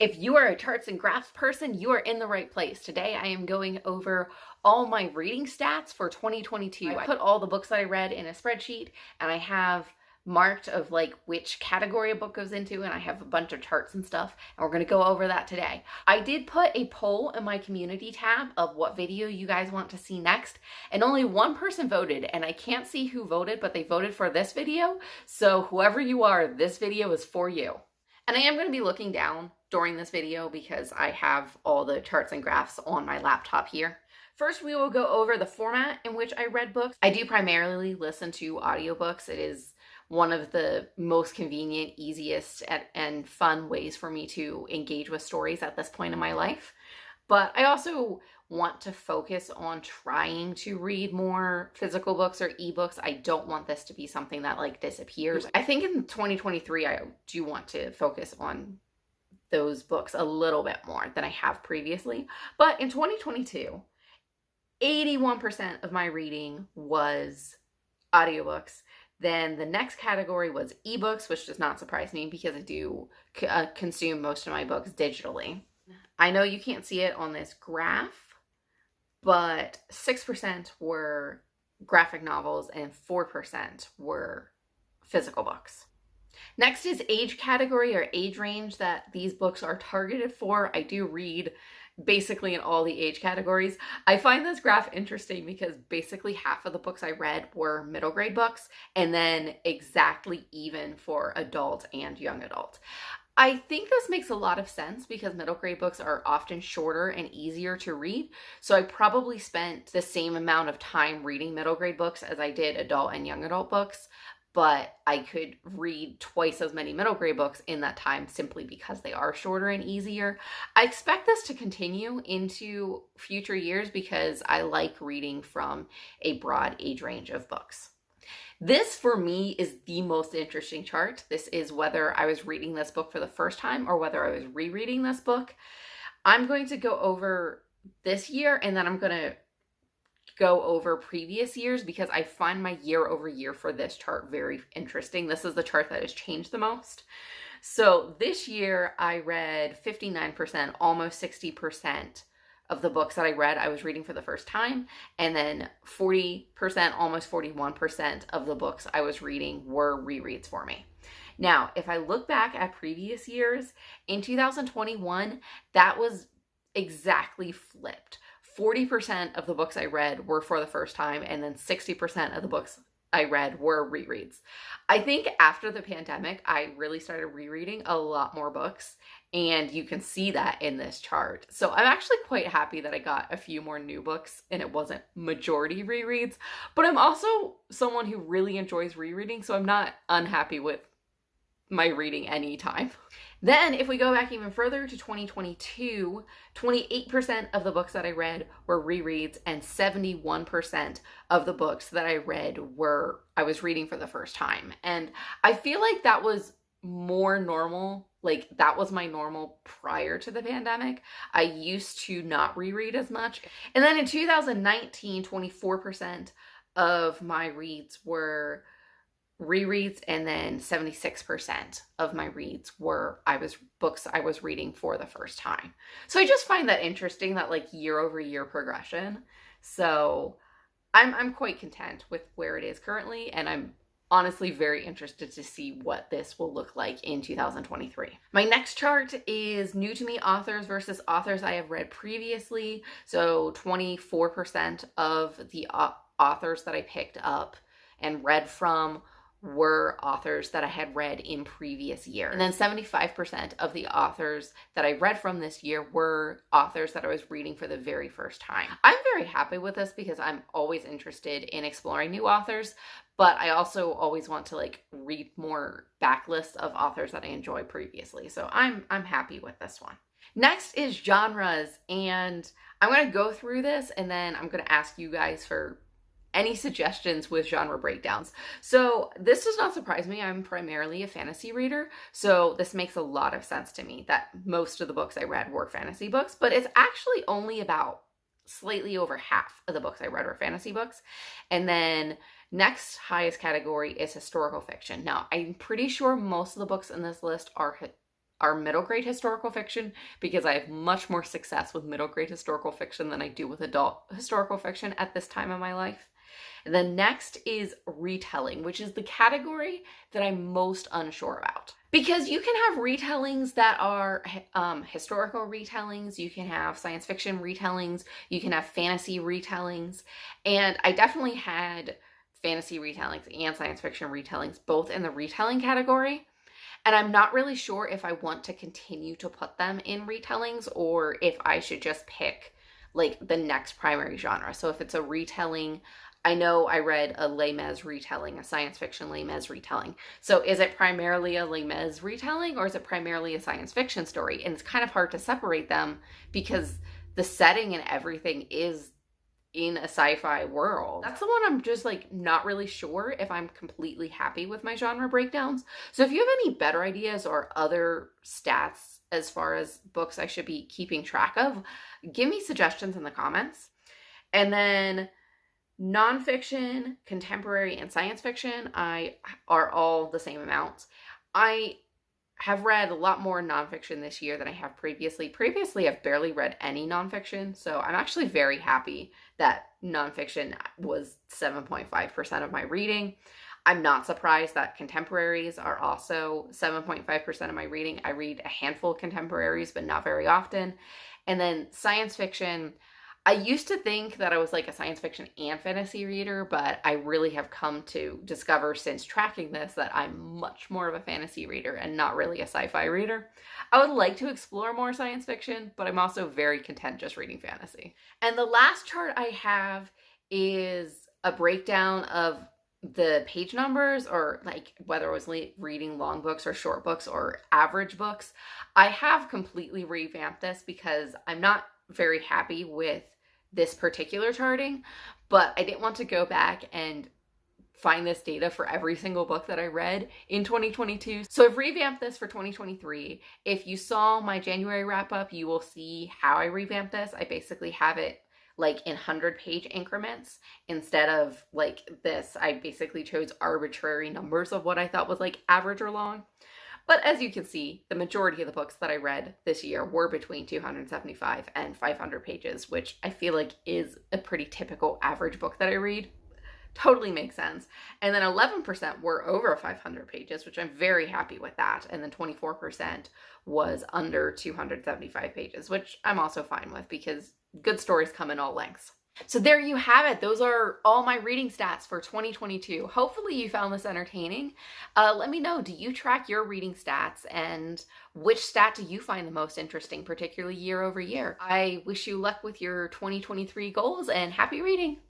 If you are a charts and graphs person, you are in the right place. Today I am going over all my reading stats for 2022. I put all the books that I read in a spreadsheet and I have marked of like which category a book goes into, and I have a bunch of charts and stuff, and we're going to go over that today. I did put a poll in my community tab of what video you guys want to see next, and only one person voted, and I can't see who voted, but they voted for this video. So whoever you are, this video is for you. And I am going to be looking down during this video because I have all the charts and graphs on my laptop here. First, we will go over the format in which I read books. I do primarily listen to audiobooks. It is one of the most convenient, easiest, and fun ways for me to engage with stories at this point in my life. But I also want to focus on trying to read more physical books or ebooks. I don't want this to be something that like disappears. I think in 2023, I do want to focus on those books a little bit more than I have previously. But in 2022, 81% of my reading was audiobooks. Then the next category was ebooks, which does not surprise me because I do consume most of my books digitally. I know you can't see it on this graph, but 6% were graphic novels and 4% were physical books. Next is age category or age range that these books are targeted for. I do read basically in all the age categories. I find this graph interesting because basically half of the books I read were middle grade books, and then exactly even for adult and young adult. I think this makes a lot of sense because middle grade books are often shorter and easier to read. So I probably spent the same amount of time reading middle grade books as I did adult and young adult books, but I could read twice as many middle grade books in that time simply because they are shorter and easier. I expect this to continue into future years because I like reading from a broad age range of books. This for me is the most interesting chart. This is whether I was reading this book for the first time or whether I was rereading this book. I'm going to go over this year and then I'm going to go over previous years because I find my year over year for this chart very interesting. This is the chart that has changed the most. So this year I read 59%, almost 60% of the books that I read, I was reading for the first time. And then 40%, almost 41% of the books I was reading were rereads for me. Now, if I look back at previous years, in 2021, that was exactly flipped. 40% of the books I read were for the first time, and then 60% of the books I read were rereads. I think after the pandemic, I really started rereading a lot more books, and you can see that in this chart. So I'm actually quite happy that I got a few more new books and it wasn't majority rereads, but I'm also someone who really enjoys rereading, so I'm not unhappy with my reading anytime. Then if we go back even further to 2022, 28% of the books that I read were rereads, and 71% of the books that I read I was reading for the first time. And I feel like that was more normal. Like that was my normal prior to the pandemic. I used to not reread as much. And then in 2019, 24% of my reads were rereads, and then 76% of my reads were books I was reading for the first time. So I just find that interesting, that like year over year progression. So I'm quite content with where it is currently, and I'm honestly very interested to see what this will look like in 2023. My next chart is new to me authors versus authors I have read previously. So 24% of the authors that I picked up and read from were authors that I had read in previous years. And then 75% of the authors that I read from this year were authors that I was reading for the very first time. I'm very happy with this because I'm always interested in exploring new authors, but I also always want to like read more backlists of authors that I enjoyed previously. So I'm happy with this one. Next is genres, and I'm going to go through this and then I'm going to ask you guys for any suggestions with genre breakdowns. So this does not surprise me. I'm primarily a fantasy reader, so this makes a lot of sense to me that most of the books I read were fantasy books, but it's actually only about slightly over half of the books I read were fantasy books. And then next highest category is historical fiction. Now, I'm pretty sure most of the books in this list are are middle grade historical fiction because I have much more success with middle grade historical fiction than I do with adult historical fiction at this time of my life. And then next is retelling, which is the category that I'm most unsure about. Because you can have retellings that are historical retellings, you can have science fiction retellings, you can have fantasy retellings, and I definitely had fantasy retellings and science fiction retellings both in the retelling category. And I'm not really sure if I want to continue to put them in retellings or if I should just pick like the next primary genre. So if it's a retelling, I know I read a Les Mis retelling, a science fiction Les Mis retelling. So is it primarily a Les Mis retelling or is it primarily a science fiction story? And it's kind of hard to separate them because the setting and everything is in a sci-fi world. That's the one I'm just like not really sure if I'm completely happy with my genre breakdowns. So if you have any better ideas or other stats as far as books I should be keeping track of, give me suggestions in the comments. And then nonfiction, contemporary, and science fiction are all the same amounts. I have read a lot more nonfiction this year than I have previously. Previously, I've barely read any nonfiction, so I'm actually very happy that nonfiction was 7.5% of my reading. I'm not surprised that contemporaries are also 7.5% of my reading. I read a handful of contemporaries, but not very often. And then science fiction, I used to think that I was like a science fiction and fantasy reader, but I really have come to discover since tracking this that I'm much more of a fantasy reader and not really a sci-fi reader. I would like to explore more science fiction, but I'm also very content just reading fantasy. And the last chart I have is a breakdown of the page numbers, or like whether I was reading long books or short books or average books. I have completely revamped this because I'm not very happy with this particular charting, but I didn't want to go back and find this data for every single book that I read in 2022. So I've revamped this for 2023. If you saw my January wrap up, you will see how I revamped this. I basically have it like in 100-page increments instead of like this. I basically chose arbitrary numbers of what I thought was like average or long. But as you can see, the majority of the books that I read this year were between 275 and 500 pages, which I feel like is a pretty typical average book that I read. Totally makes sense. And then 11% were over 500 pages, which I'm very happy with that. And then 24% was under 275 pages, which I'm also fine with because good stories come in all lengths. So there you have it. Those are all my reading stats for 2022. Hopefully you found this entertaining. Let me know, do you track your reading stats and which stat do you find the most interesting, particularly year over year? I wish you luck with your 2023 goals and happy reading.